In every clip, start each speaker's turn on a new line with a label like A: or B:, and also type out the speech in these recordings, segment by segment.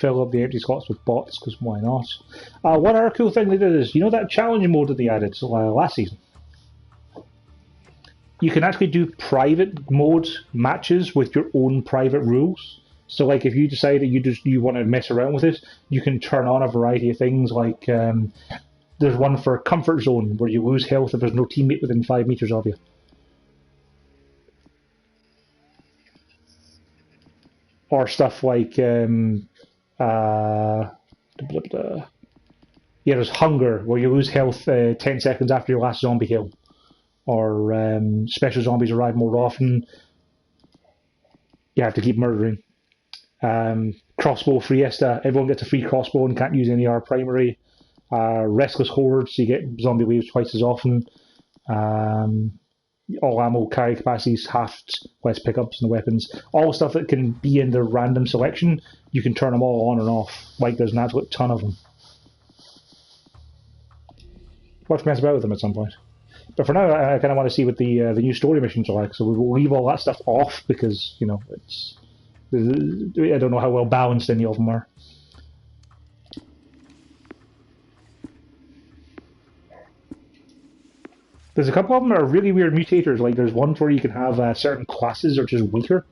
A: fill up the empty slots with bots, because why not? One other cool thing they did is, you know that challenge mode that they added last season? You can actually do private mode matches with your own private rules. So, like, if you decide that you want to mess around with it, you can turn on a variety of things. Like, there's one for Comfort Zone, where you lose health if there's no teammate within 5 meters of you. Or stuff like, yeah, there's Hunger, where you lose health 10 seconds after your last zombie kill. Or special zombies arrive more often. You have to keep murdering. Crossbow Fiesta, everyone gets a free crossbow and can't use any other primary. Restless Hordes, you get zombie waves twice as often. All ammo carry capacities halved, less pickups in the weapons. All stuff that can be in the random selection, you can turn them all on and off. Like there's an absolute ton of them. Watch me mess about with them at some point. But for now, I kind of want to see what the new story missions are like. So we'll leave all that stuff off because, you know, I don't know how well balanced any of them are. There's a couple of them that are really weird mutators. Like there's ones where you can have certain classes are just weaker.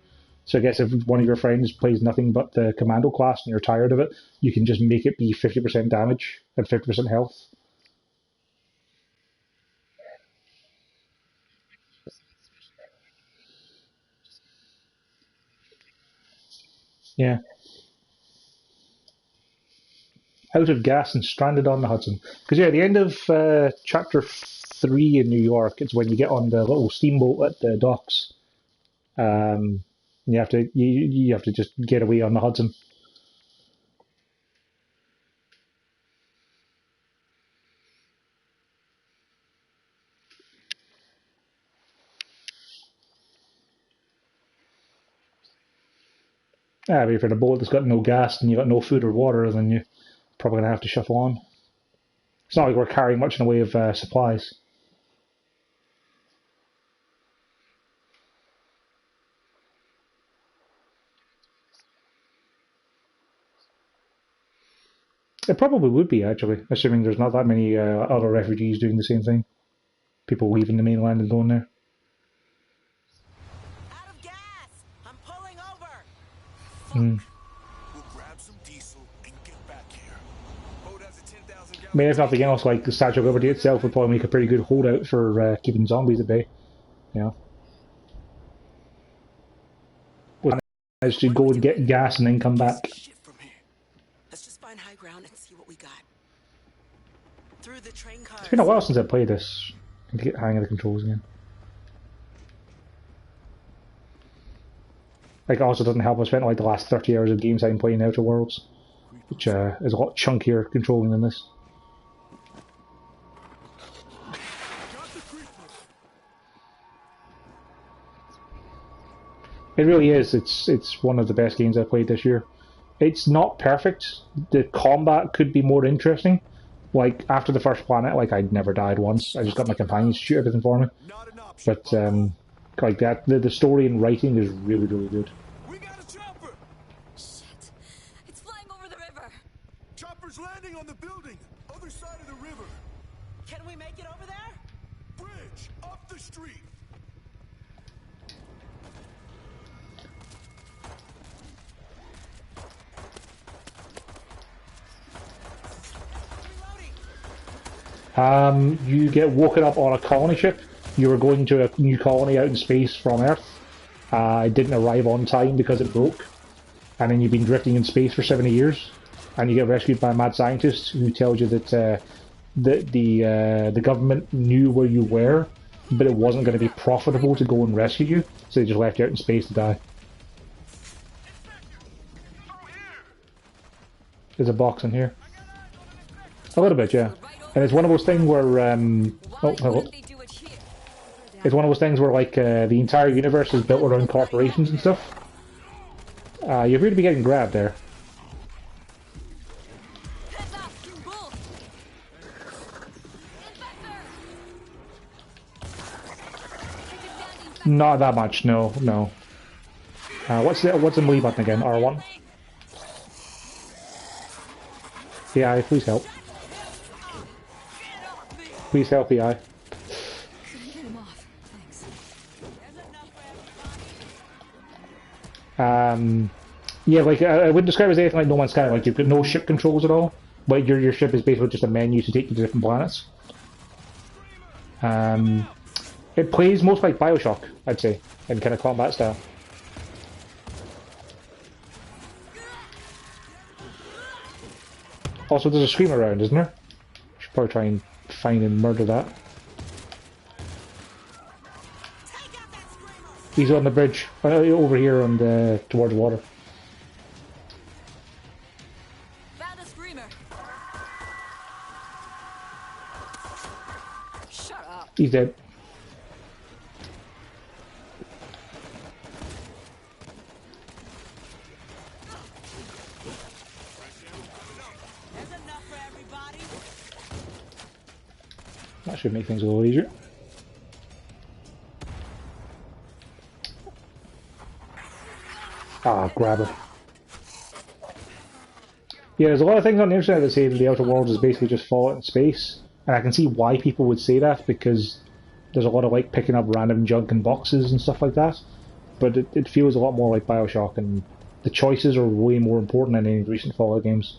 A: So I guess if one of your friends plays nothing but the commando class and you're tired of it, you can just make it be 50% damage and 50% health. Yeah. Out of gas and stranded on the Hudson. Because, yeah, at the end of Chapter 3 in New York, it's when you get on the little steamboat at the docks. You have to just get away on the Hudson. But if you're in a boat that's got no gas and you've got no food or water, then you're probably going to have to shuffle on. It's not like we're carrying much in the way of supplies. It probably would be, actually, assuming there's not that many other refugees doing the same thing. People leaving the mainland and going there.
B: Out of gas! I'm pulling over!
A: Mm.
C: We'll grab some diesel and get back here. Boat has a 10,000 gallon.
A: I mean, if nothing else, like the Statue of Liberty itself would probably make a pretty good holdout for keeping zombies at bay. You know? Well, is to go and get gas and then come back.
B: Let's just find high ground and see what we got. Through the train cars.
A: It's been a while since I played this. I need to get the hang of the controls again. Like, it also doesn't help I spent like the last 30 hours of games I'm playing Outer Worlds, which is a lot chunkier controlling than this. It really is. It's one of the best games I've played this year. It's not perfect. The combat could be more interesting. Like, after the first planet, like, I'd never died once. I just got my companions to shoot everything for me. But, like that, the story and writing is really, really good.
C: We got a chopper!
D: Shit. It's flying over the river.
C: Chopper's landing on the building, other side of the river.
B: Can we make it over there?
C: Bridge, up the street.
A: You get woken up on a colony ship. You were going to a new colony out in space from Earth. It didn't arrive on time because it broke. And then you've been drifting in space for 70 years. And you get rescued by a mad scientist who tells you that the government knew where you were, but it wasn't going to be profitable to go and rescue you. So they just left you out in space to die. There's a box in here. A little bit, yeah. And it's one of those things where, it's one of those things where, like, the entire universe is built around corporations and stuff. You appear to be getting grabbed there. Not that much, no, no. What's the melee button again? R1? AI, please help. Please help, AI.
D: Couldn't get him off. Thanks.
A: Yeah, like I wouldn't describe it as anything like No Man's Sky. Like you've got no ship controls at all. But your ship is basically just a menu to take you to different planets. It plays most like Bioshock, I'd say, in kind of combat style. Also, there's a scream around, isn't there? Should probably try and find and murder that. He's on the bridge, over here on the towards water.
D: Found a screamer. Shut up.
A: He's dead. That should make things a little easier. Ah, grab her. Yeah, there's a lot of things on the internet that say that the Outer Worlds is basically just Fallout in space, and I can see why people would say that, because there's a lot of like picking up random junk in boxes and stuff like that, but it feels a lot more like Bioshock, and the choices are way more important than any recent Fallout games.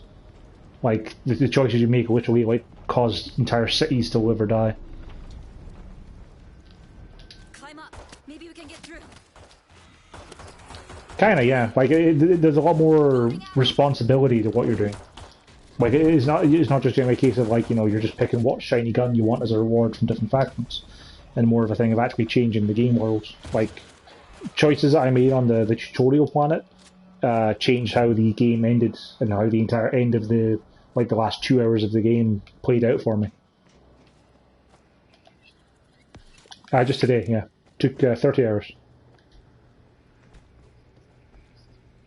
A: Like, the choices you make literally like cause entire cities to live or die.
D: Climb up. Maybe we can get through.
A: Kinda, yeah. Like, there's a lot more responsibility to what you're doing. Like, it's not just generally a case of, like, you know, you're just picking what shiny gun you want as a reward from different factions, and more of a thing of actually changing the game world. Like, choices that I made on the tutorial planet changed how the game ended, and how the entire end of the last 2 hours of the game played out for me. Just today, yeah. Took 30 hours.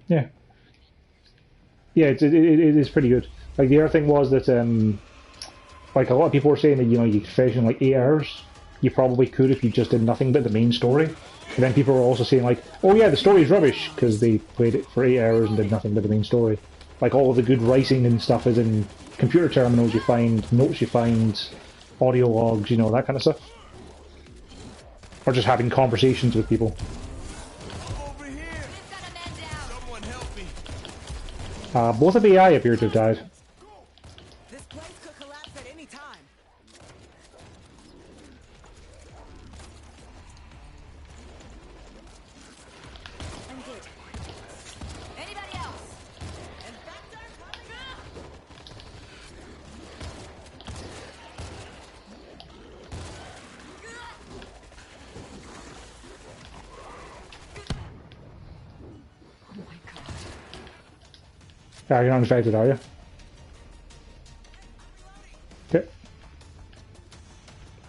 A: Yeah. Yeah, it is pretty good. Like, the other thing was that, like, a lot of people were saying that, you know, you could finish in like 8 hours. You probably could if you just did nothing but the main story. And then people were also saying, like, oh yeah, the story's rubbish, because they played it for 8 hours and did nothing but the main story. Like, all of the good writing and stuff is in computer terminals you find, notes you find, audio logs, you know, that kind of stuff. Or just having conversations with people.
C: Over here!
D: Got a man down.
C: Someone help me!
A: Both of AI appear to have died.
B: This place could collapse at any time.
D: I'm good. Anybody else?
B: Infector coming up!
D: Oh my god.
A: You're not infected, are you? Okay.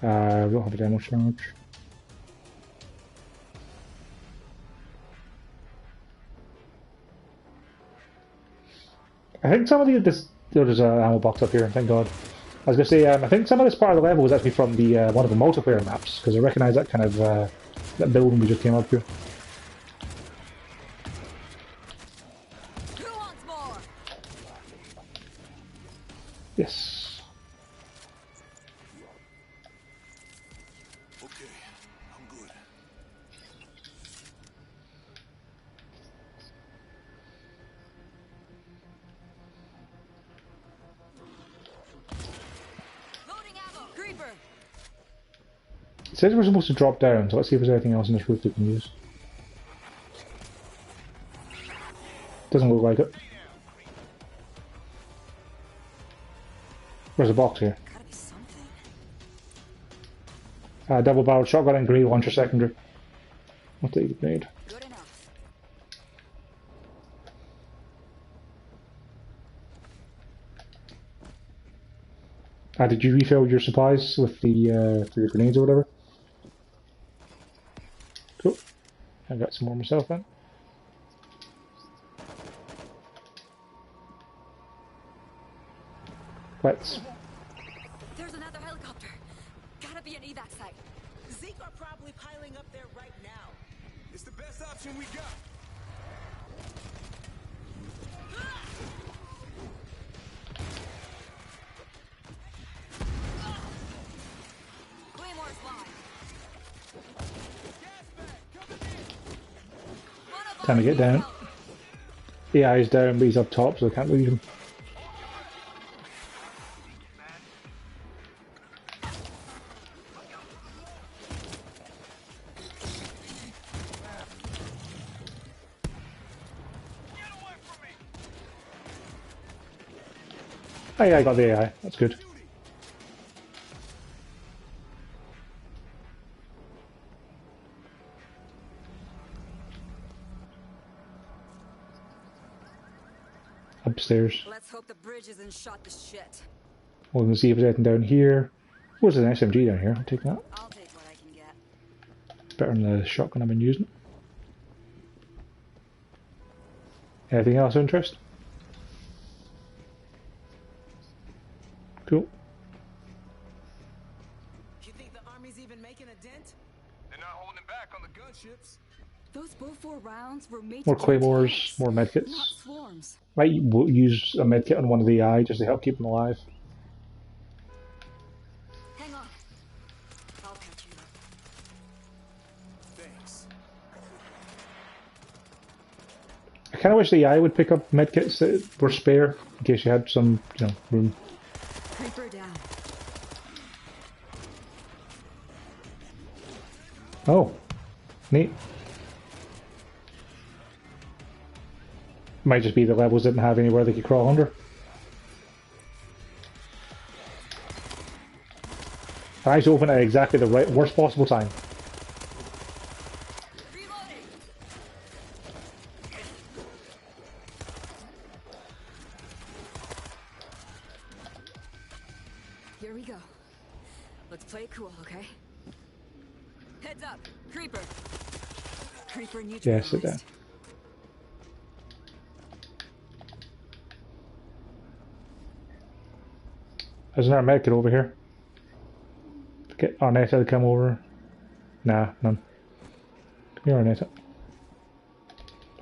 A: We don't have a demo charge. I think some of there's an ammo box up here, thank god. I was going to say, I think some of this part of the level was actually from the one of the multiplayer maps, because I recognise that kind of that building we just came up to.
D: Who wants more?
A: Yes.
C: Okay, I'm good.
D: Loading ammo. Creeper.
A: It says we're supposed to drop down, so let's see if there's anything else in this roof we can use. Doesn't look like it. There's a box here.
D: Gotta be something.
A: Double-barreled shotgun and grenade launcher secondary. I'll take the grenade.
D: Good enough.
A: Did you refill your supplies with the for your grenades or whatever? Cool. I got some more myself then. Let's.
D: There's another helicopter. Gotta be an evac site.
B: Zeke are probably piling up there right now.
C: It's the best option we got.
A: Time to get down. AI is down, but he's up top, so I can't leave him. Oh yeah, I got the AI. That's good. Upstairs.
D: Let's hope the bridge isn't shot to shit.
A: We're gonna see if there's anything down here. What's an SMG down here? I'll take that.
D: I'll take what I can get.
A: Better than the shotgun I've been using. Anything else of interest? Cool.
B: You think the army's even making a dent?
C: They're not holding back on the gunships.
D: Those Bofors rounds were made
A: More
D: to kill
A: claymores,
D: tanks,
A: more
D: not
A: medkits.
D: swarms.
A: Might use a medkit on one of the AI just to help keep them alive.
D: Hang on. I'll catch you up.
C: Thanks.
A: I kind of wish the AI would pick up medkits that were spare in case you had some, you know, room.
D: Creeper down.
A: Oh, neat. Might just be the levels didn't have anywhere they could crawl under. Eyes open at exactly the worst possible time.
D: Reloading. Here we go. Let's play it cool, okay? Heads up, creeper. Creeper neutralized.
A: Yeah, sit down. There's another medkit over here. Get Arnetta to come over. Nah, none. Come here, Arnetta.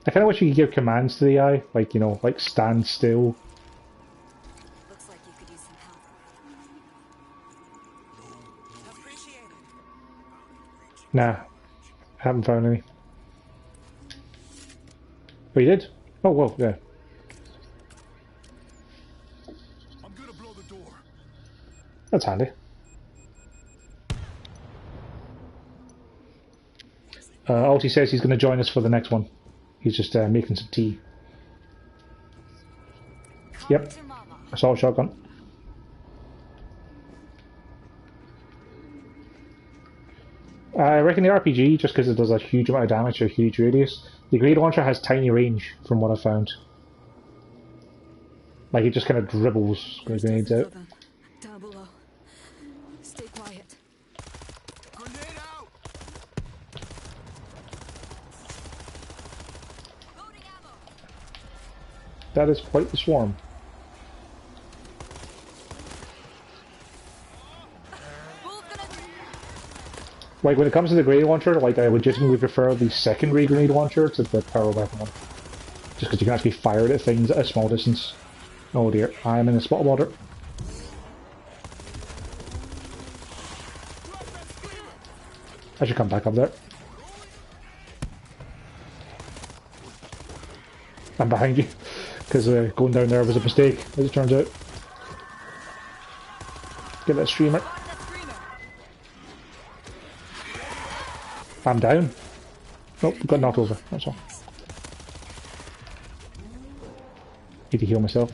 A: I kind of wish you could give commands to the AI, like, you know, like stand still.
D: Looks like you could use some help.
B: Appreciate it.
A: Nah, haven't found any. Oh, you did? Oh, whoa, yeah.
C: I'm gonna blow the door.
A: That's handy. Alti says he's going to join us for the next one. He's just making some tea. Yep, assault shotgun. I reckon the RPG, just because it does a huge amount of damage to a huge radius, the grenade launcher has tiny range, from what I found. Like, it just kind of dribbles grenades out.
D: Down below. Stay quiet.
C: Grenade out!
D: Loading ammo.
A: That is quite the swarm.
D: Bull's gonna.
A: Like, when it comes to the grenade launcher, like, I legitimately prefer the secondary grenade launcher to the power weapon one. Just because you can actually fire it at things at a small distance. Oh dear, I am in a spot of water. I should come back up there. I'm behind you, because going down there was a mistake, as it turns out. Get that streamer.
D: Watch that screamer.
A: I'm down. Nope, got knocked over, that's all. Need to heal myself.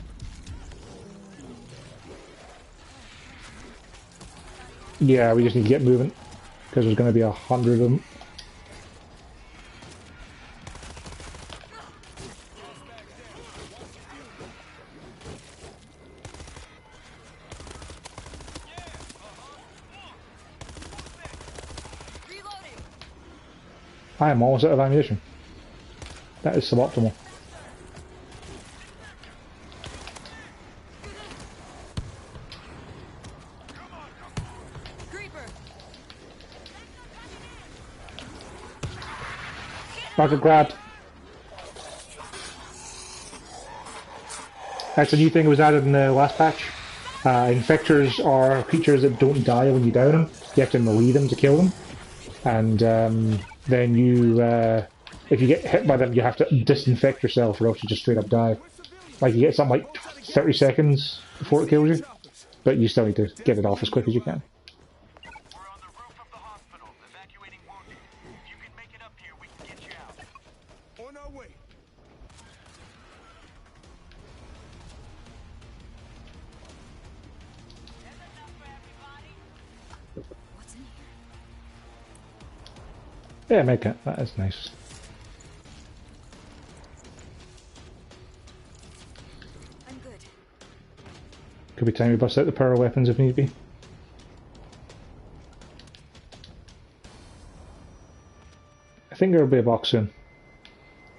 A: Yeah, we just need to get moving, because there's going to be 100 of them.
D: Reloading.
A: I am almost out of ammunition. That is suboptimal.
D: Creeper.
A: Market grabbed. That's a new thing that was added in the last patch. Infectors are creatures that don't die when you down them. You have to melee them to kill them. And then you if you get hit by them, you have to disinfect yourself or else you just straight up die. Like, you get something like 30 seconds before it kills you, but you still need to get it off as quick as you can.
E: We're on the roof of the hospital, evacuating wounded. If you can make it up here, we can get you out.
C: On our way.
D: What's in here?
A: Yeah, make it. That is nice.
D: I'm good.
A: Could be time we bust out the power weapons if need be. I think there'll be a box soon.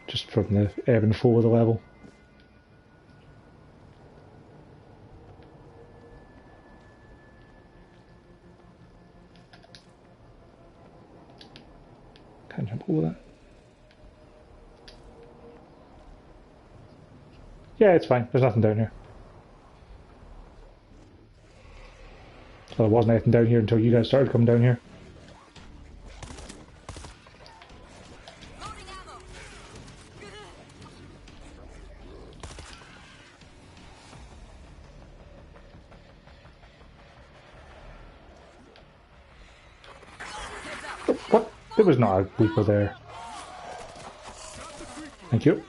A: Just from the ebb and flow of the level. Can't jump over that. Yeah, it's fine. There's nothing down here. Well, there wasn't anything down here until you guys started coming down here.
D: Loading ammo.
A: What? There was not a Reaper there. Thank you.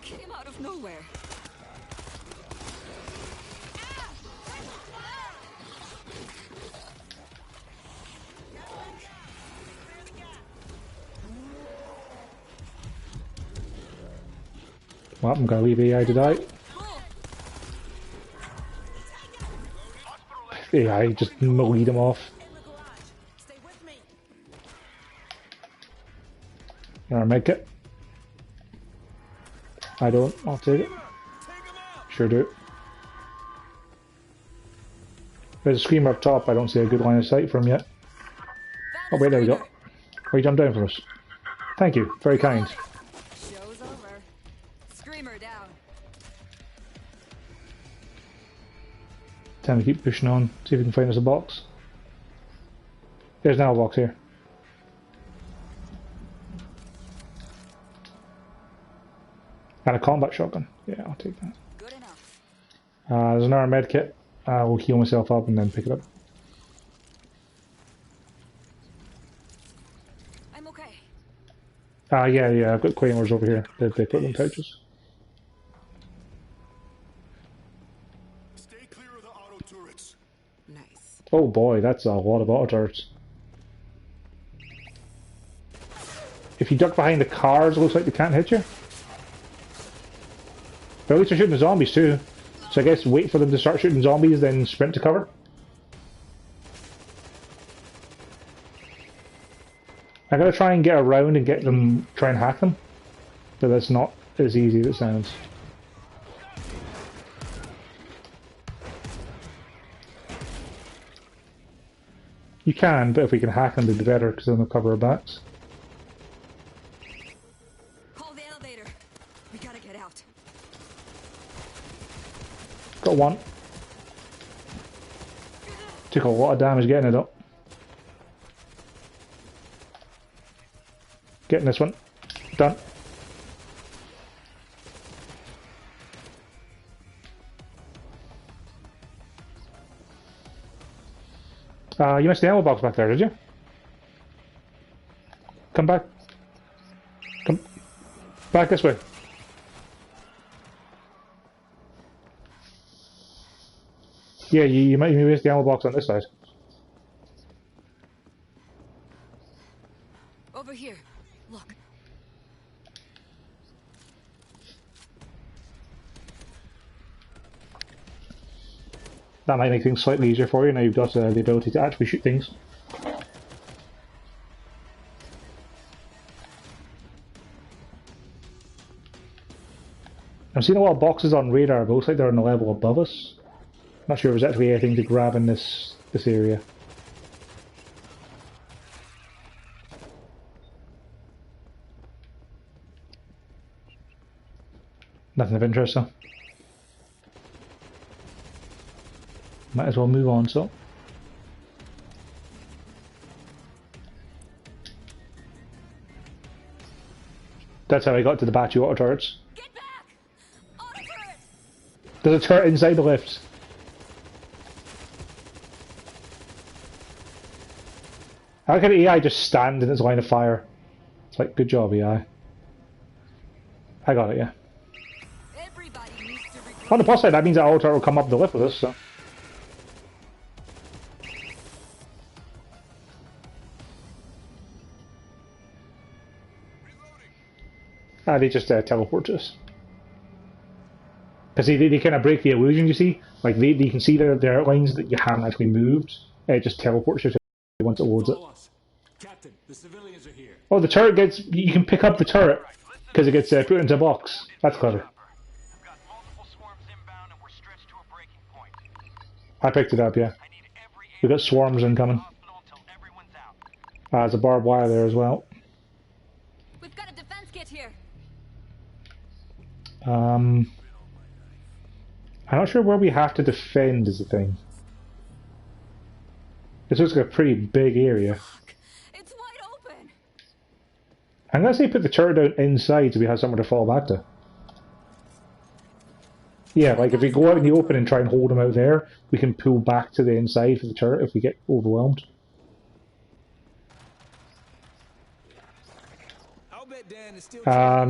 D: Came out of nowhere.
A: Well, I'm gonna leave AI to die. AI just lead him off.
B: In the garage. Stay with me.
A: Alright, make it. I don't. I'll take it. Sure do. There's a screamer up top. I don't see a good line of sight from yet. Oh wait, there we go. Oh, you jumped down for us. Thank you. Very kind.
D: Show's over. Screamer down.
A: Time to keep pushing on. See if we can find us a box. There's now a box here. And a combat shotgun. Yeah, I'll take that.
D: Good enough.
A: There's another med kit. I will heal myself up and then pick it up.
D: I'm okay.
A: Yeah, I've got claymores over here. They put them in pouches.
C: Stay clear of the auto turrets.
B: Nice.
A: Oh boy, that's a lot of auto turrets. If you duck behind the cars, it looks like they can't hit you. But at least they're shooting the zombies too. So I guess wait for them to start shooting zombies, then sprint to cover. I gotta try and get around and get them, try and hack them. But that's not as easy as it sounds. You can, but if we can hack them, it'd be better because then they'll cover our backs.
D: Call the elevator. We gotta get out.
A: Got one. Took a lot of damage getting it up. Getting this one. Done. You missed the ammo box back there, did you? Come back. Come back this way. Yeah, you missed the ammo box on this side.
D: Over here. Look.
A: That might make things slightly easier for you now you've got the ability to actually shoot things. I'm seeing a lot of boxes on radar, but it looks like they're on the level above us. Not sure if there's actually anything to grab in this area. Nothing of interest, though. Might as well move on, so. That's how I got to the battery auto turrets.
D: Get back! Auto turret!
A: There's a turret inside the lift. How can AI just stand in its line of fire? It's like, good job, AI. I got it, yeah.
D: Everybody needs to regain.
A: On the plus side, that means that auto turret will come up the lift with us, so. They just teleport to us. Because they kind of break the illusion, you see? Like, you can see their outlines that you haven't actually moved. It just teleports you to once it loads it.
F: Captain, the civilians are here.
A: Oh, the turret gets... You can pick up the turret, because it gets put into a box. That's clever.
E: I've got multiple swarms inbound and we're stretched to a breaking point.
A: I picked it up, yeah.
E: I need every
A: We got swarms incoming.
E: hospital until everyone's out.
A: There's a barbed wire there as well.
D: We've got a defense kit here.
A: I'm not sure where we have to defend is the thing. This looks like a pretty big area.
D: It's wide open.
A: I'm gonna say put the turret down inside so we have somewhere to fall back to. Yeah, like if we go out in the open and try and hold them out there, we can pull back to the inside for the turret if we get overwhelmed.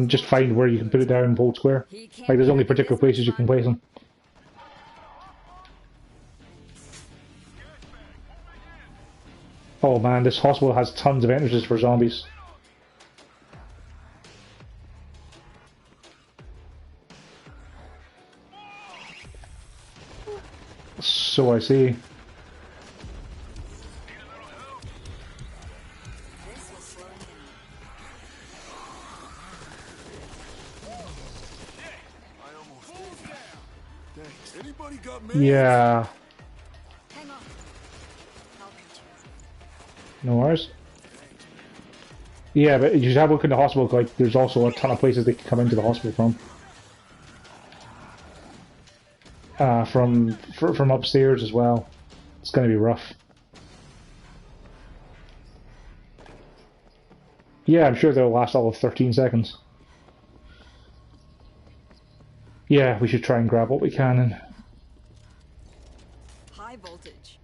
A: Just find where you can put it down and hold square. Like there's only particular places you can place them. Oh man, this hospital has tons of entrances for zombies. So I see.
D: This will slow him down.
C: Anybody got me?
A: Yeah.
D: Hang on. I'll reach you.
A: No worries. Yeah, but you should have a look in the hospital. Like, there's also a ton of places they can come into the hospital from. From upstairs as well. It's going to be rough. Yeah, I'm sure they'll last all of 13 seconds. Yeah, we should try and grab what we can. And
D: High voltage.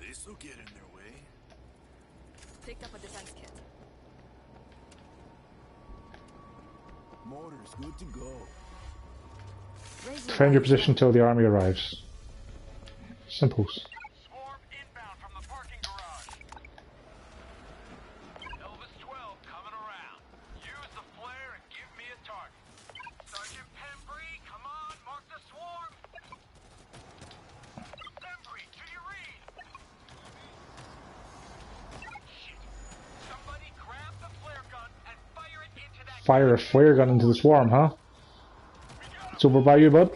C: This'll get in their way.
D: Picked up a defense kit.
C: Mortar's good to go.
A: defend your position until the army arrives. Simple.
E: Swarm inbound from the parking garage. Elvis 12 coming around. Use the flare and give me a target. Sergeant Pembry, come on, mark the swarm. Pembry, do you read? Shit. Somebody grab the flare gun and fire it into that.
A: Fire a flare gun into the swarm, huh? It's over by you, bud.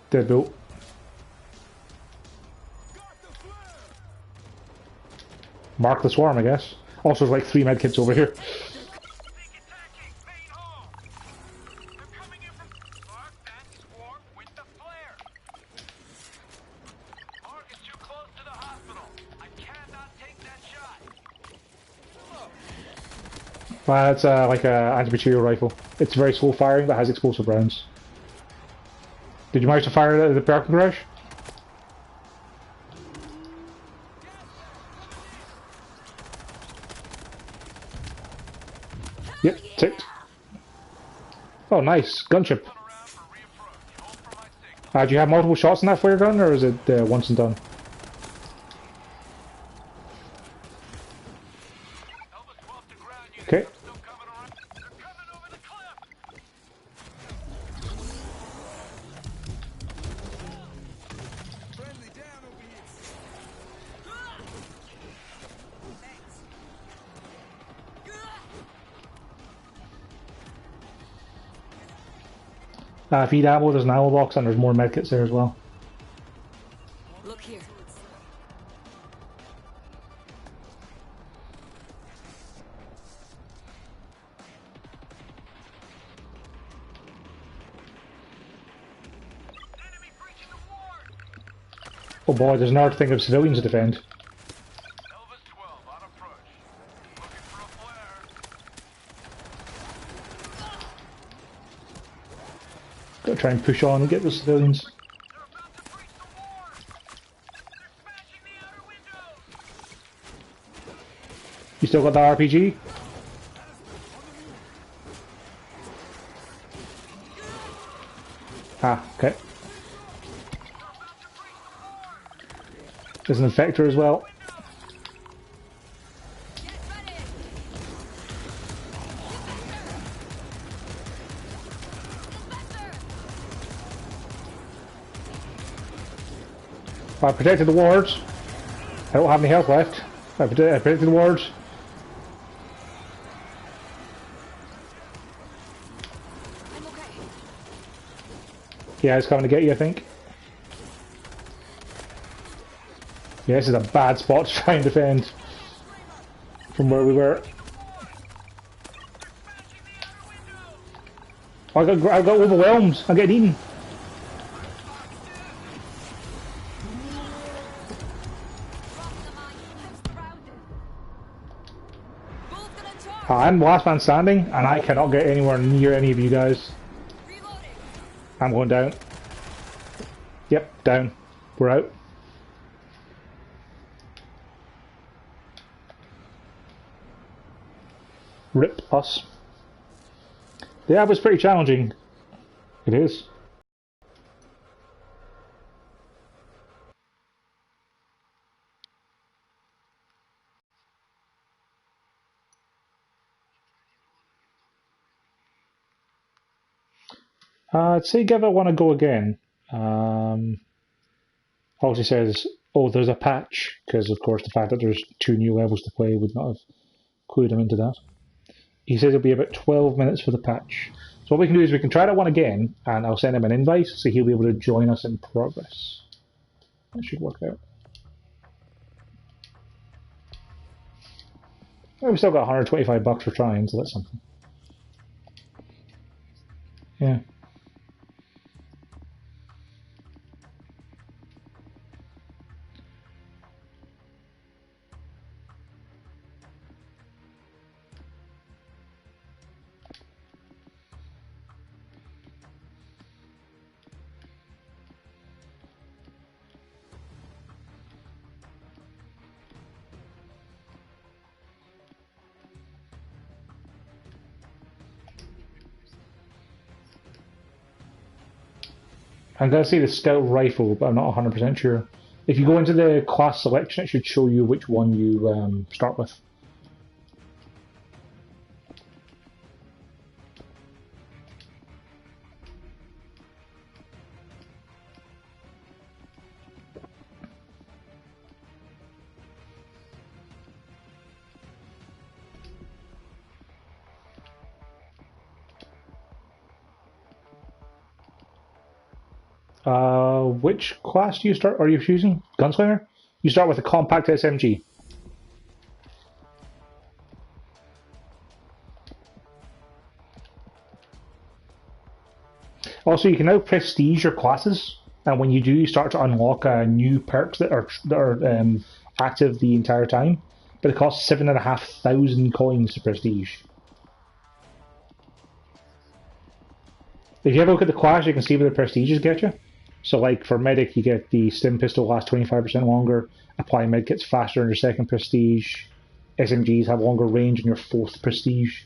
A: Dead built. Mark the swarm, I guess. Also, there's like 3 medkits over here. It's like an anti-material rifle. It's very slow firing, but has explosive rounds. Did you manage to fire it at the parking garage? Yep, ticked. Oh, nice. Gunship. Do you have multiple shots in that flare gun, or is it once and done? Okay. If you need ammo, there's an ammo box and there's more medkits there as well.
D: Look here.
A: Oh boy, there's another thing of civilians to defend.
E: Elvis 12,
A: Got to try and push on and get the civilians.
E: They're about to breach the ward! They're smashing the outer windows!
A: You still got the RPG? Ah, okay. There's an infector as well.
D: Get ready!
A: I protected the wards. I don't have any health left. I protected the wards.
D: I'm okay.
A: Yeah, it's coming to get you, I think. Yeah, this is a bad spot to try and defend from where we were. I got overwhelmed. I'm getting eaten. I'm last man standing, and I cannot get anywhere near any of you guys. I'm going down. Yep, down. We're out. Rip us. Yeah, it was pretty challenging. It is. I'd say give it one a go again. Also says, oh, there's a patch, because of course the fact that there's 2 new levels to play would not have clued him into that. He says it'll be about 12 minutes for the patch. So what we can do is we can try that one again, and I'll send him an invite, so he'll be able to join us in progress. That should work out. Well, we've still got $125 for trying, so that's something. Yeah. I'm going to say the scout rifle, but I'm not 100% sure. If you go into the class selection, it should show you which one you start with. Which class do you start? Are you choosing gunslinger? You start with a compact SMG. Also, you can now prestige your classes, and when you do, you start to unlock new perks that are active the entire time. But it costs 7,500 coins to prestige. If you have a look at the class, you can see where the prestiges get you. So, like for medic, you get the stim pistol lasts 25% longer. Apply med gets faster in your second prestige. SMGs have longer range in your fourth prestige.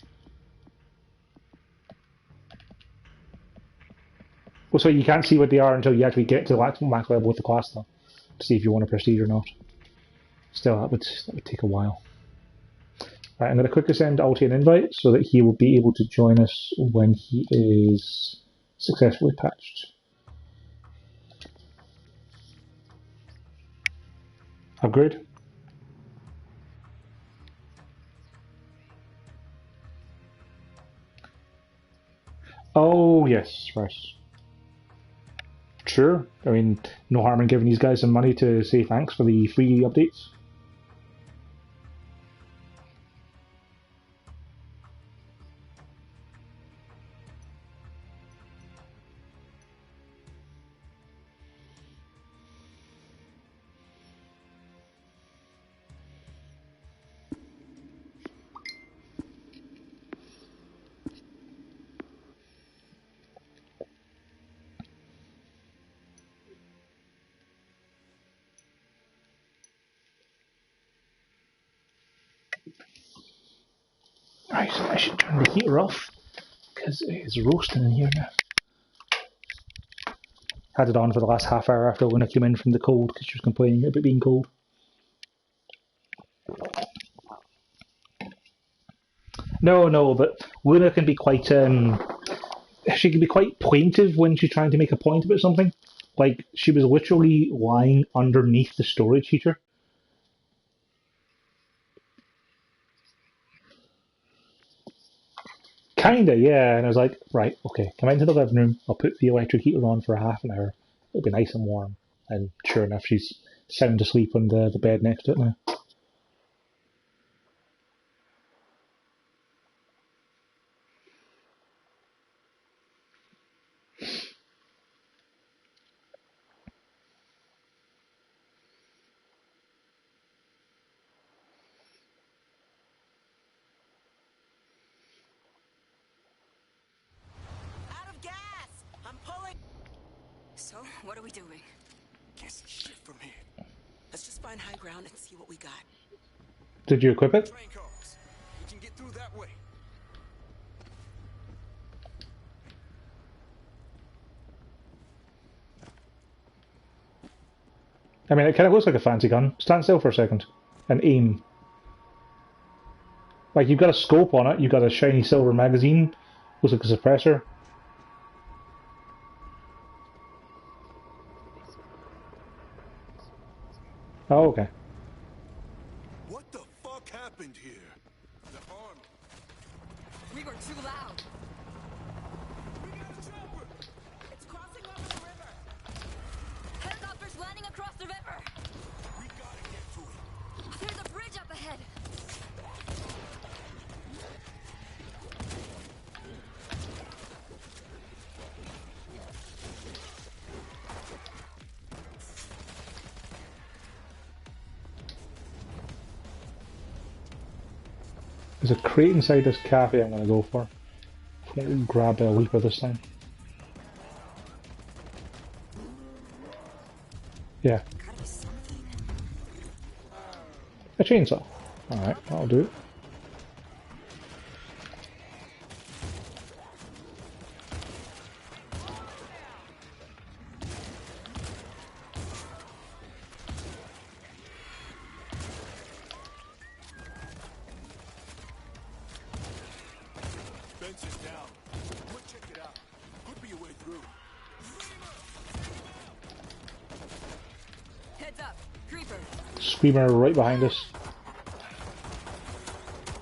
A: Well, so you can't see what they are until you actually get to max level with the class, though, to see if you want a prestige or not. Still, that would take a while. Right, I'm going to quickly send Alti an invite so that he will be able to join us when he is successfully patched. Upgrade. Oh, yes, right. Sure. I mean, no harm in giving these guys some money to say thanks for the free updates. I should turn the heater off because it's roasting in here now. Had it on for the last half hour after Luna came in from the cold because she was complaining about being cold. No, but Luna can be quite she can be quite plaintive when she's trying to make a point about something. Like, she was literally lying underneath the storage heater. Kinda, yeah. And I was like, right, okay, come into the living room, I'll put the electric heater on for half an hour. It'll be nice and warm. And sure enough, she's sound asleep on the bed next to it now.
B: Out of gas! I'm pulling.
D: So, what are we doing?
C: Can't see shit from here.
B: Let's just find high ground and see what we got.
A: Did you equip it?
C: Train cars. We can get through that way.
A: I mean, it kind of looks like a fancy gun. Stand still for a second and aim. Like, you've got a scope on it, you've got a shiny silver magazine, looks like a suppressor. Oh, okay.
C: What the fuck happened here? The army.
D: We were too loud.
C: We got a chopper.
B: It's crossing over the river.
D: Helicopters landing across the river.
C: We gotta get to it.
D: There's a bridge up ahead.
A: There's a crate inside this cafe I'm going to go for. Grab a leaper this time. Yeah.
D: Gotta be something.
A: A chainsaw. Alright, that'll do it.
C: Fence is down. We'll check it out. Could be a way through.
D: Heads up, creeper.
A: Screamer right behind us.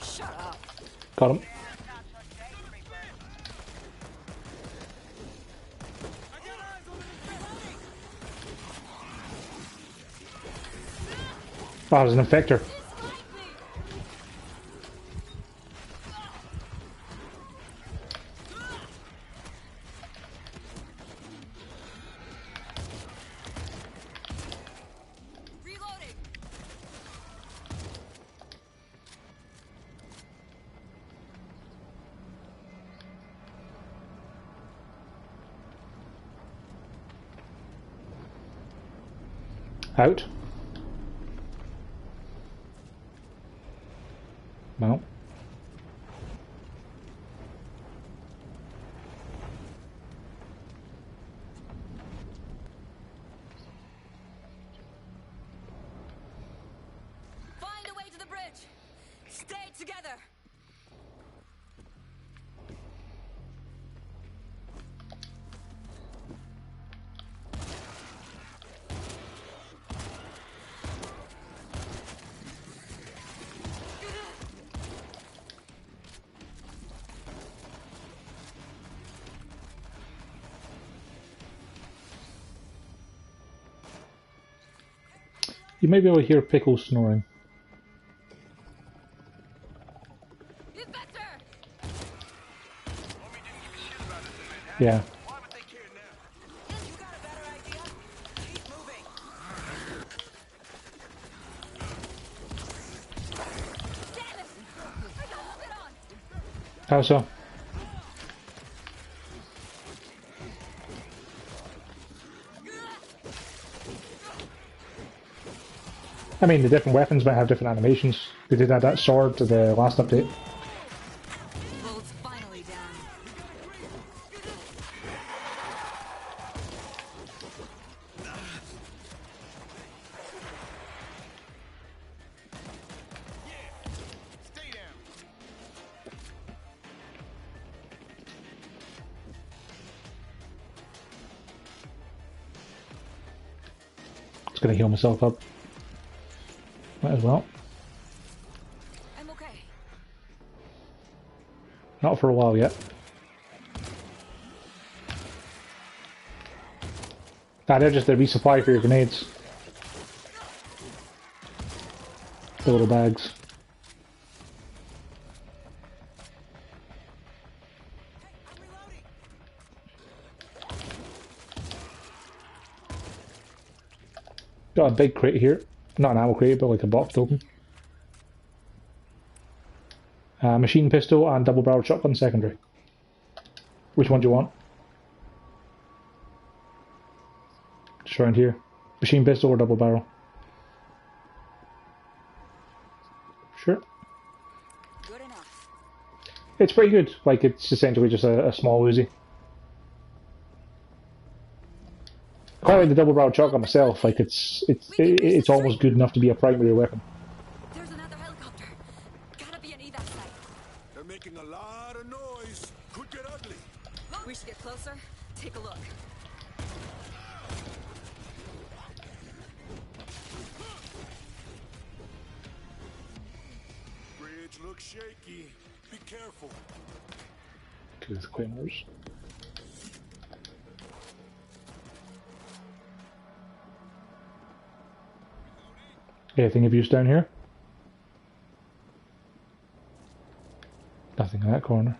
D: Shut up.
A: Got him. Oh, there's an infector.
D: Reloading.
A: Out. No.
D: Find a way to the bridge. Stay together.
A: You may be able to hear Pickle snoring.
D: Inspector!
A: Yeah.
C: Why would they care now?
B: You got a better idea? Keep moving.
D: Damn it! I got hold it on.
A: How so? I mean, the different weapons might have different animations. They did add that sword to the last update. gonna heal myself up. Might as well.
D: I'm okay.
A: Not for a while yet. Ah, they're just a resupply for your grenades. The little bags.
B: I'm reloading.
A: Got a big crate here. Not an ammo crate, but like a box to open. Machine pistol and double barrel shotgun secondary. Which one do you want? Just around here. Machine pistol or double barrel? Sure.
D: Good enough.
A: It's pretty good. Like, it's essentially just a small Uzi. I quite like the double barrel shotgun myself. Like, it's almost good enough to be a primary weapon.
D: There's another helicopter. Gotta be an evac site.
C: They're making a lot of noise. Could get ugly.
D: We should get closer. Take a look.
C: Bridge looks shaky. Be careful.
A: Okay, the claymores. Anything of use down here? Nothing in that corner.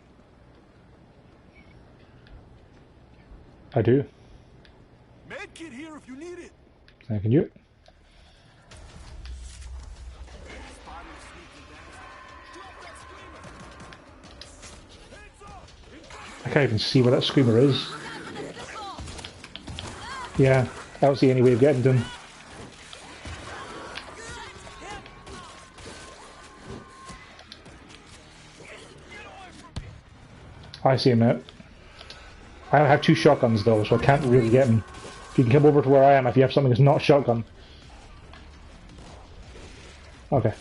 A: I do.
C: Medkit here if you need it.
A: Thank you. I can't even see where that screamer is. Yeah, I don't see any way of getting to him. I see him now. I have two shotguns though, so I can't really get him. If you can come over to where I am if you have something that's not a shotgun. Okay.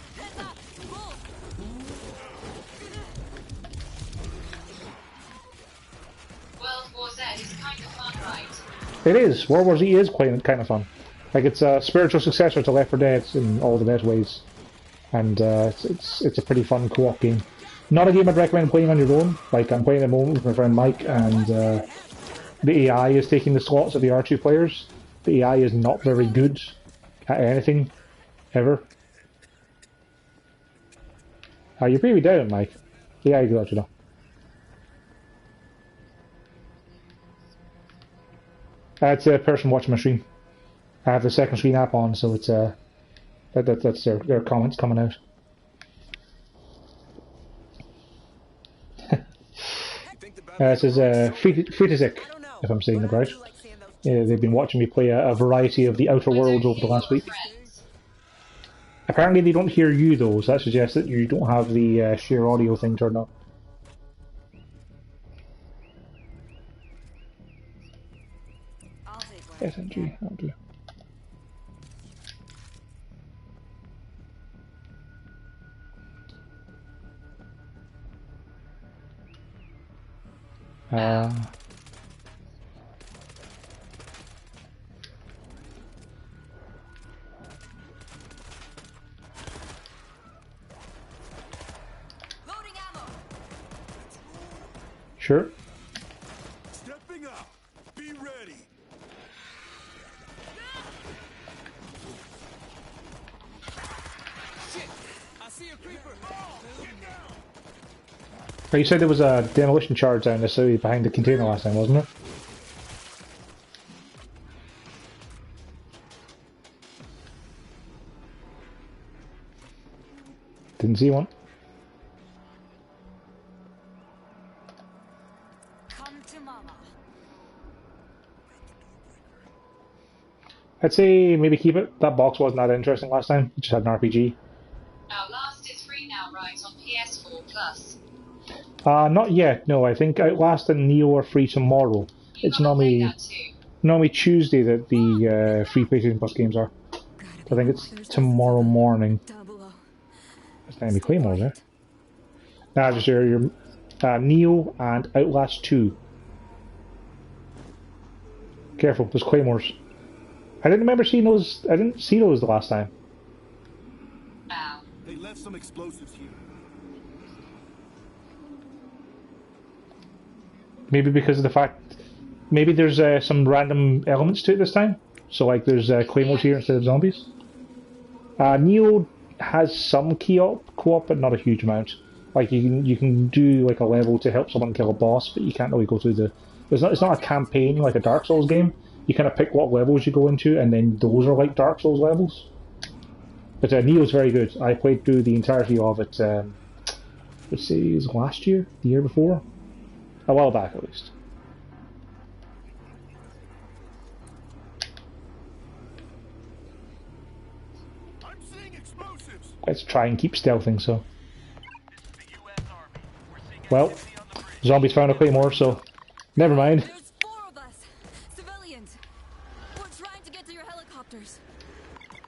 G: World War Z is kind of fun, right?
A: It is. World War Z is quite kind of fun. Like, it's a spiritual successor to Left 4 Dead in all the best ways, and it's a pretty fun co-op game. Not a game I'd recommend playing on your own. Like, I'm playing at the moment with my friend Mike, and the AI is taking the slots of the R2 players. The AI is not very good at anything, ever. You're pretty down, Mike. The AI got you though. It's a person watching my stream. I have the second screen app on, so it's that's their comments coming out. It says Fritisik, if I'm saying it right. They've been watching me play a variety of the Outer Worlds over the last week. Apparently they don't hear you though, so that suggests that you don't have the share audio thing turned on.
D: I'll take one.
A: SMG, that'll do.
D: Loading ammo.
A: Sure.
C: Stepping up. Be ready.
B: Shit! I see a creeper.
A: Oh, you said there was a demolition charge down the city behind the container last time, wasn't there? Didn't see one.
D: Come to mama.
A: I'd say maybe keep it. That box wasn't that interesting last time. It just had an RPG.
G: Outlast is free now, right, on PS4 Plus.
A: Not yet. No, I think Outlast and Neo are free tomorrow.
G: You
A: It's
G: gotta play
A: normally
G: that too.
A: normally Tuesday that the free PlayStation Plus games are. I think it's tomorrow morning.
D: Down below.
A: There's enemy claymores there. Nah, just your Neo and Outlast 2. Careful, there's claymores. I didn't remember seeing those. I didn't see those the last time.
G: Now.
C: They left some explosives here.
A: Maybe because of the fact. Maybe there's some random elements to it this time. So like there's claymores here instead of zombies. Neo has some co-op, but not a huge amount. Like you can do like a level to help someone kill a boss, but you can't really go through the. It's not a campaign like a Dark Souls game. You kind of pick what levels you go into, and then those are like Dark Souls levels. But Neo's very good. I played through the entirety of it. Let's say it was last year, the year before, a while back at least.
C: I'm seeing explosives.
A: Let's try and keep stealthing. So, well, zombies found a claymore, so never mind.
D: There's 4 of us. Civilians. We're trying to get to your helicopters.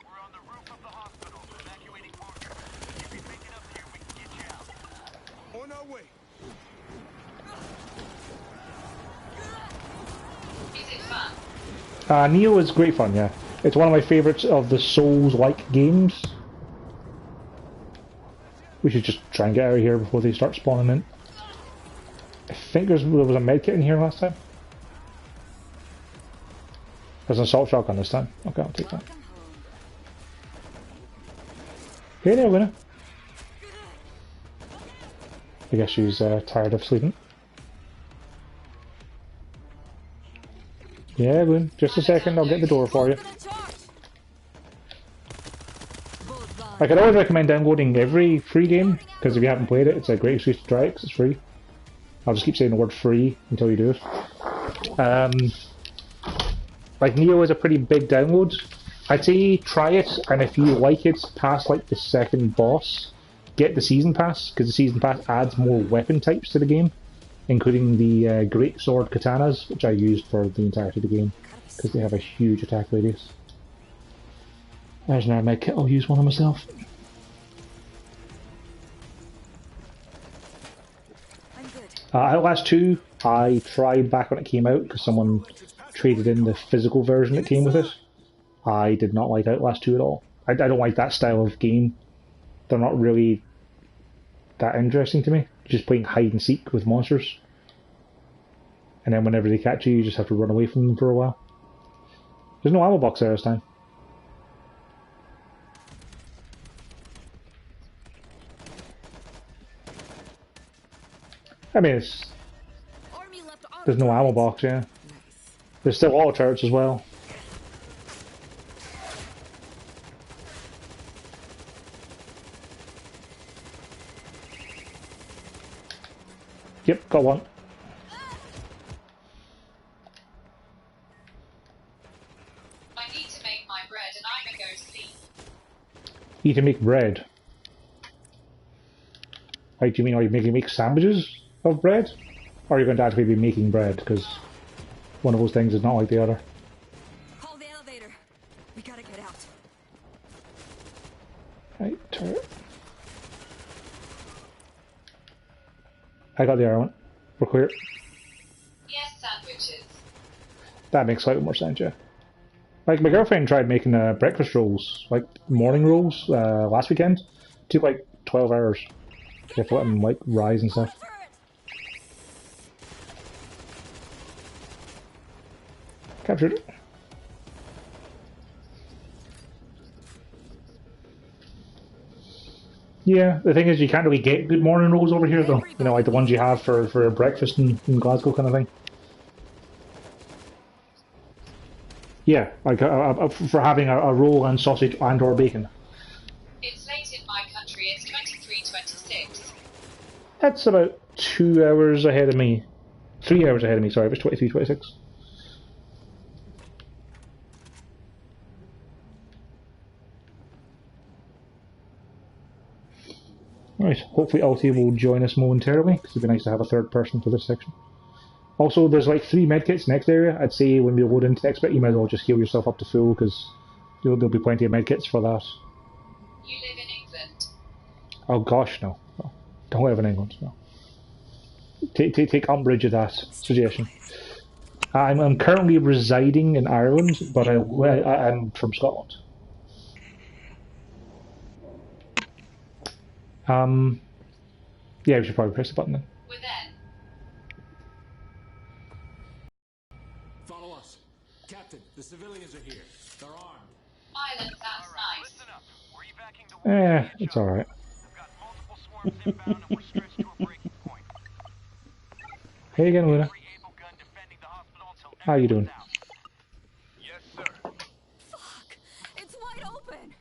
E: We're on the roof of the hospital, evacuating wounded. If you make it up here, we can get you out.
C: On our way.
G: Is it fun?
A: Neo is great fun, yeah. It's one of my favourites of the Souls-like games. We should just try and get out of here before they start spawning in. I think there was a medkit in here last time. There's an assault shotgun this time. Okay, I'll take that. Hey there, Luna. I guess she's tired of sleeping. Yeah, Luna, just a second, I'll get the door for you. I could always recommend downloading every free game, because if you haven't played it, it's a great excuse to try it, because it's free. I'll just keep saying the word free until you do it. Like, Neo is a pretty big download. I'd say try it, and if you like it past like the second boss, get the Season Pass, because the Season Pass adds more weapon types to the game, including the Great Sword Katanas, which I used for the entirety of the game, because they have a huge attack radius. There's another medkit, I'll use one on myself. Outlast 2, I tried back when it came out because someone traded in the physical version that came with it. I did not like Outlast 2 at all. I don't like that style of game. They're not really that interesting to me. Just playing hide and seek with monsters. And then whenever they catch you, you just have to run away from them for a while. There's no ammo box there this time. I mean, there's no ammo box, yeah. There's still auto turrets as well. Yep, got one.
G: I need to make my bread and I'm gonna go sleep.
A: You need to make bread. Like, do you mean are you making sandwiches of bread? Or are you going to actually be making bread? Because one of those things is not like the other.
D: Call the elevator. We gotta get out.
A: Right, turret. I got the other one. We're clear.
G: Yes, sandwiches.
A: That makes slightly more sense, yeah. Like, my girlfriend tried making breakfast rolls, like morning rolls, last weekend. It took like 12 hours. You have to let them like rise and stuff. Captured it. Yeah, the thing is you can't really get good morning rolls over here though. You know, like the ones you have for breakfast in Glasgow kind of thing. Yeah, like for having a roll and sausage and or bacon.
G: It's late in my country. It's 23:26.
A: That's about 2 hours ahead of me. 3 hours ahead of me, sorry, if it's 23:26. Right, hopefully Alti will join us momentarily, because it'd be nice to have a third person for this section. Also, there's like 3 medkits next area. I'd say when we load into the next bit, you might as well just heal yourself up to full, because there'll be plenty of medkits for that.
G: You live in England.
A: Oh gosh, no. No. Don't live in England, no. Take umbrage at that suggestion. I'm currently residing in Ireland, but I'm from Scotland. Yeah, we should probably press the button then.
G: We're there.
F: Follow us. Captain, the civilians are here. They're armed.
G: Island, that's nice.
E: Listen up. We're evacuating the
A: It's alright.
E: We've got multiple swarms inbound and we're stretched to a breaking point.
A: Hey again, Luna.
E: Every able gun defending the hospital until
A: How you doing?
E: everyone's out. Yes, sir.
D: Fuck! It's wide open!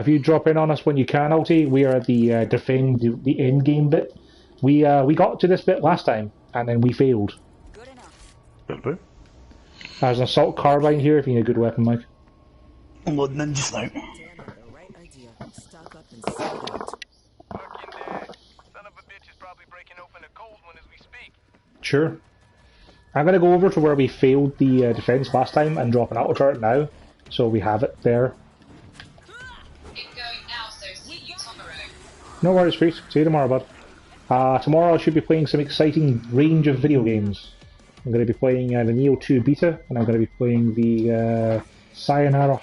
A: If you drop in on us when you can, Alti, we are at the defend the end game bit. We got to this bit last time, and then we failed.
D: Good enough.
H: Good boo.
A: There's an assault carbine here if you need a good weapon, Mike.
H: I'm loading in just now.
B: Damn it, the right idea. Stock up and sell it out.
E: Fucking dead. Son of a bitch is probably breaking open a cold one as we speak.
A: Sure. I'm going to go over to where we failed the defense last time and drop an auto turret now, so we have it there.
G: Get going now, so see you tomorrow.
A: No worries, Priest. See you tomorrow, bud. Tomorrow I should be playing some exciting range of video games. I'm going to be playing the Neo 2 Beta, and I'm going to be playing the Sayonara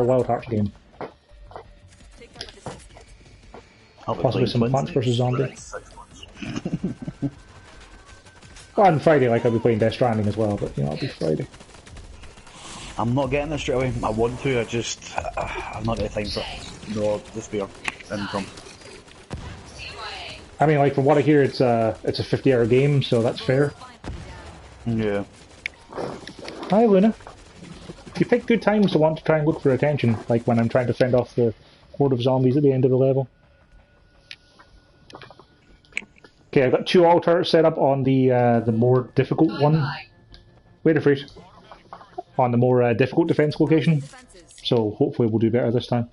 A: Wild Hearts game.
D: Take that with this kit.
H: I'll be
A: Possibly
H: playing
A: some
H: Twins
A: Plants vs.
H: for the
A: Zombie.
H: next 6 months.
A: Well, on Friday, like, I'll be playing Death Stranding as well, but, you know, it'll be Friday.
H: I'm not getting this straight away. I want to, I've not got time for it. No despair. Income.
G: CYA.
A: I mean, like, from what I hear, it's a 50-hour game, so that's fair.
H: Yeah.
A: Hi, Luna. You pick good times to want to try and look for attention, like when I'm trying to fend off the horde of zombies at the end of the level. Okay, I've got 2 all turrets set up on the more difficult one.
G: Bye-bye.
A: Wait a freeze. On the more difficult defense location,
D: Defenses.
A: so hopefully we'll do better this time.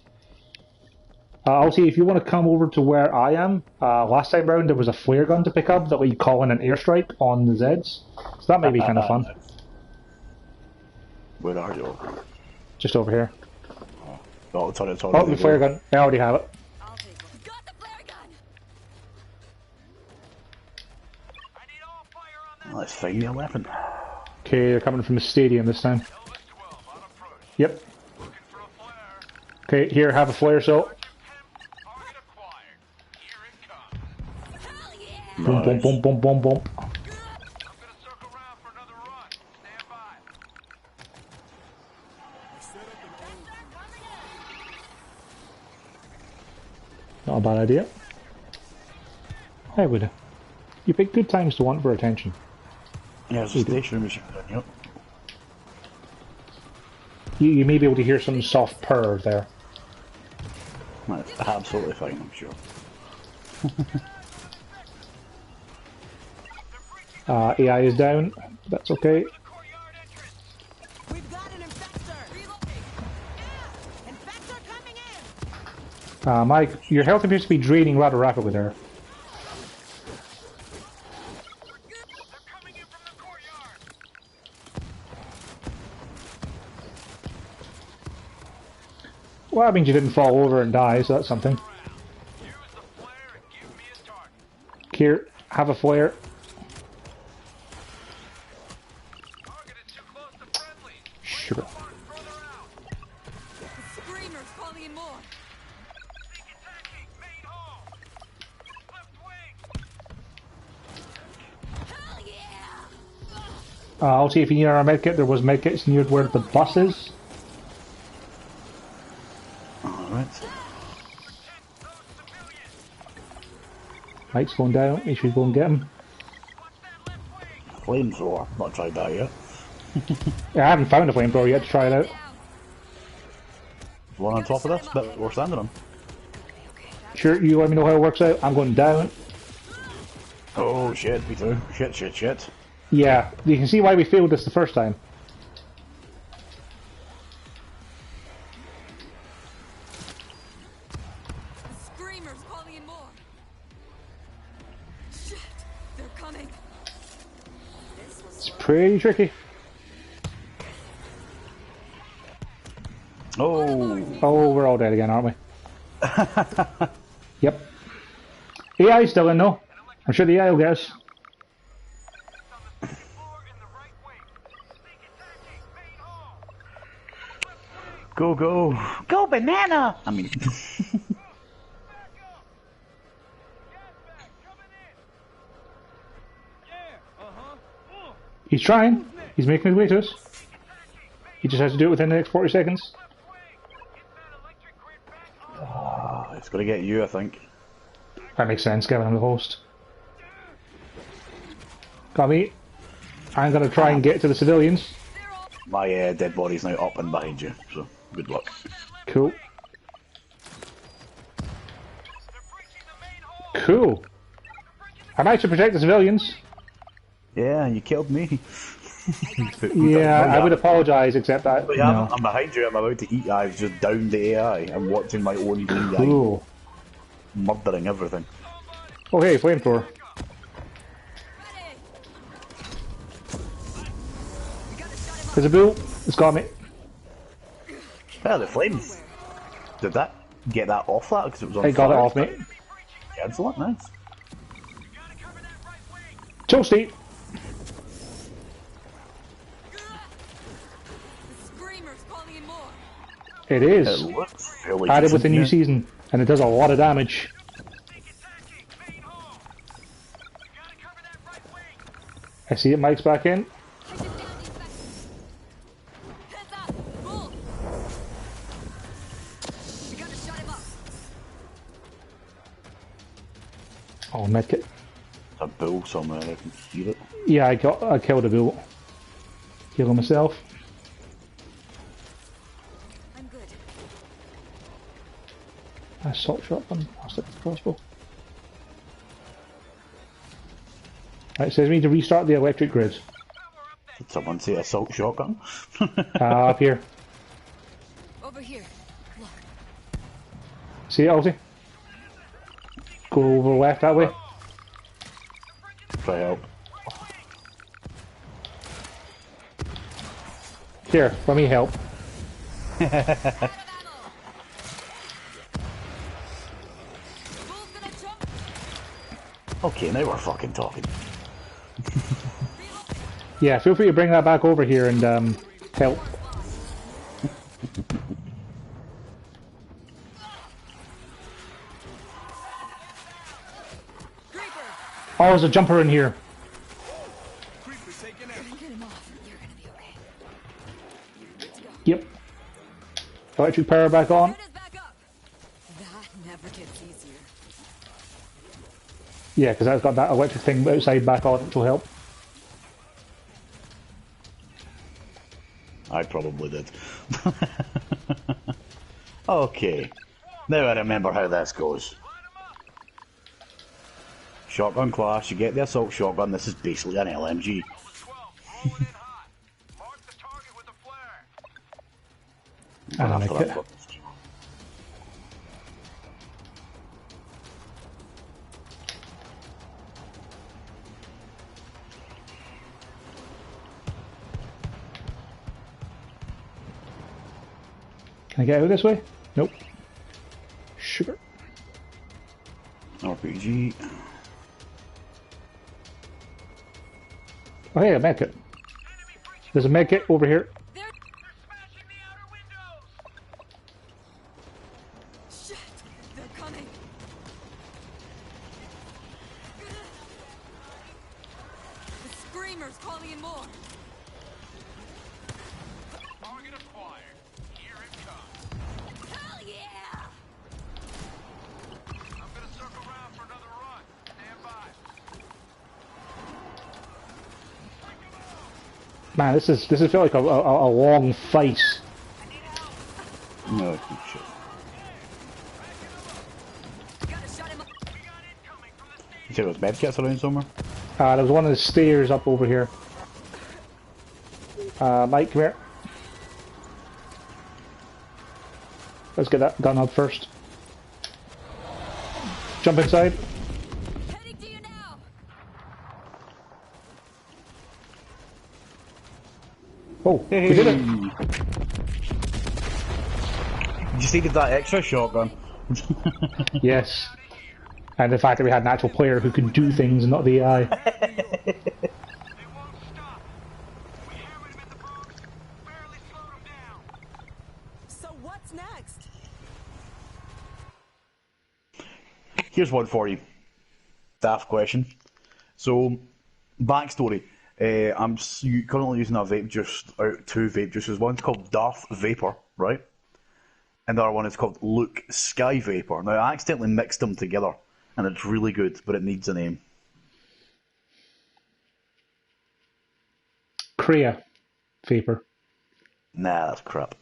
A: I'll see if you want to come over to where I am. Last time round there was a flare gun to pick up that we call in an airstrike on the Zeds, so that might be kind of fun.
H: Where are you?
A: Just over here.
H: Oh, it's
A: Oh, the flare gun. I already have it.
D: I'll take one. Got the flare gun!
E: I need all fire on that.
H: Let's find me a weapon.
A: Okay, they're coming from the stadium this time.
E: Elvis 12 on approach.
A: Yep.
E: Looking for a flare.
A: Okay, here, have a flare, so.
E: Target acquired. Here it comes.
D: Hell yeah!
A: Boom, boom, boom, boom, boom, boom.
E: I'm gonna circle around for another run. Stand by.
A: Not a bad idea. Hey, Woody. You pick good times to want for attention.
H: Yeah, there's a station machine in here.
A: You may be able to hear some soft purr there.
H: That's absolutely fine, I'm sure.
A: AI is down. That's okay.
E: Courtyard entrance.
B: We've got an infector! Reloading! Yeah! Infector coming in!
A: Mike, your health appears to be draining rather rapidly there.
E: They're coming in from the courtyard.
A: Well, that means you didn't fall over and die, so that's something.
E: Use the flare and give me a target.
A: Here, have a flare.
E: Target is too close to friendly.
A: Sure.
E: Mark further out.
D: The screamer's calling in more.
E: Sneak attacking. Main hall. Left wing.
D: Hell yeah!
A: I'll see if you need our medkit. There was medkits near where the bus is.
H: Alright.
E: Those civilians.
A: Mike's going down. You should go and get him.
E: Watch that left wing.
H: Flamethrower. Not tried that yet.
A: Yeah, I haven't found a flamethrower yet to try it out.
H: One on top of this bit we're standing on.
A: Sure, you let me know how it works out. I'm going down.
H: Oh shit, me too. Shit, shit, shit.
A: Yeah, you can see why we failed this the first time.
D: The screamer's calling in more. Shit! They're coming. This was
A: It's pretty tricky.
H: Oh,
A: Oh, we're all dead again, aren't we? Yep. AI's still in though. I'm sure the AI will get us.
E: On the floor in
H: Go, go. Go banana! I mean...
A: He's trying. He's making his way to us. He just has to do it within the next 40 seconds.
H: It's gonna get you, I think.
A: That makes sense, given I'm the host. Got me. I'm gonna try and get to the civilians.
H: My dead body's now up and behind you, so good luck.
A: Cool. Cool. I managed to protect the civilians.
H: Yeah, you killed me.
A: Yeah, I would apologise, except that.
H: But yeah,
A: No.
H: I'm behind you, I'm about to eat. I've just downed the AI. I'm watching my own bleed.
A: Cool.
H: Murdering everything.
A: Oh hey, flamethrower. There's a bull. It's got me.
H: Yeah, the flames. Did that get that off that? Because it was on
A: I got it
H: fire?
A: off me.
H: Excellent, nice.
A: Toasty. It
H: It
A: is.
H: looks fairly
A: Added with the
H: decent,
A: new
H: yeah.
A: season, and it does a lot of damage. I see it, Mike's back in. Oh, medkit.
H: A bull somewhere, I can hear it.
A: Yeah, I killed a bull. Healing myself.
D: I'm good.
A: Assault shotgun. I'll stick with the crossbow. Right, it says we need to restart the electric grid.
H: Did someone say assault shotgun?
A: Up here.
D: Over here. Look.
A: See it, Ozzy? Go over left that way.
H: Try help.
A: Here, let me help.
H: Okay, now we're fucking talking.
A: Yeah, feel free to bring that back over here and help. Oh, there's a jumper in here.
D: Get him off. You're gonna be okay.
A: Yep. Electric power back on.
D: Get us back up. That never gets easier.
A: Yeah, because I've got that electric thing outside back on, which will help.
H: I probably did. Okay. Now I remember how this goes. Shotgun class, you get the assault shotgun, this is basically an LMG.
A: And I make it. Can I get out this way? Nope. Sugar.
H: RPG.
A: Oh hey, a medkit. There's a medkit over here.
D: Shit! They're coming. The screamer's calling in more.
E: Target acquired. Here it comes.
D: Hell yeah!
E: I'm gonna circle around for another run. Stand by.
A: Man, this is feel like a long fight.
H: No, shit.
D: Gotta shut him up.
H: You said it was medkits around somewhere?
A: There was one of the stairs up over here. Mike, come here. Let's get that gun up first. Jump inside.
D: Heading to you now.
A: Oh, we did it.
H: You just needed that extra shotgun.
A: Yes. And the fact that we had an actual player who could do things and not the AI.
E: They won't stop. We hammered him at the booth. Barely slowed him down.
B: So
H: Here's one for you. Daft question. So, backstory. I'm currently using a vape juice, or 2 vape juices. One's called Darth Vapor, right? And the other one is called Luke Sky Vapor. Now, I accidentally mixed them together, and it's really good, but it needs a name.
A: Kreia Vapor.
H: Nah, that's crap.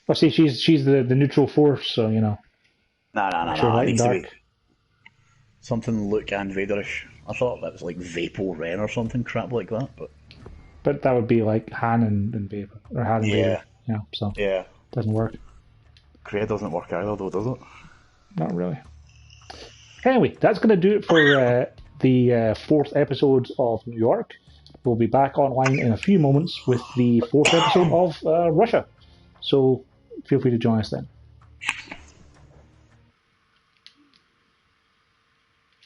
A: Well, see, she's the neutral force, so, you know.
H: Nah.
A: Sure, light
H: It needs
A: and
H: to
A: dark.
H: be something Luke and Vaderish. I thought that was like Vapo Ren or something crap like that, but...
A: But that would be like Han and Vapor. Or Han and Vader. Yeah, so
H: Yeah.
A: doesn't work.
H: Kreia doesn't work either, though, does it?
A: Not really. Anyway, that's going to do it for the 4th episode of New York. We'll be back online in a few moments with the 4th episode of Russia. So feel free to join us then.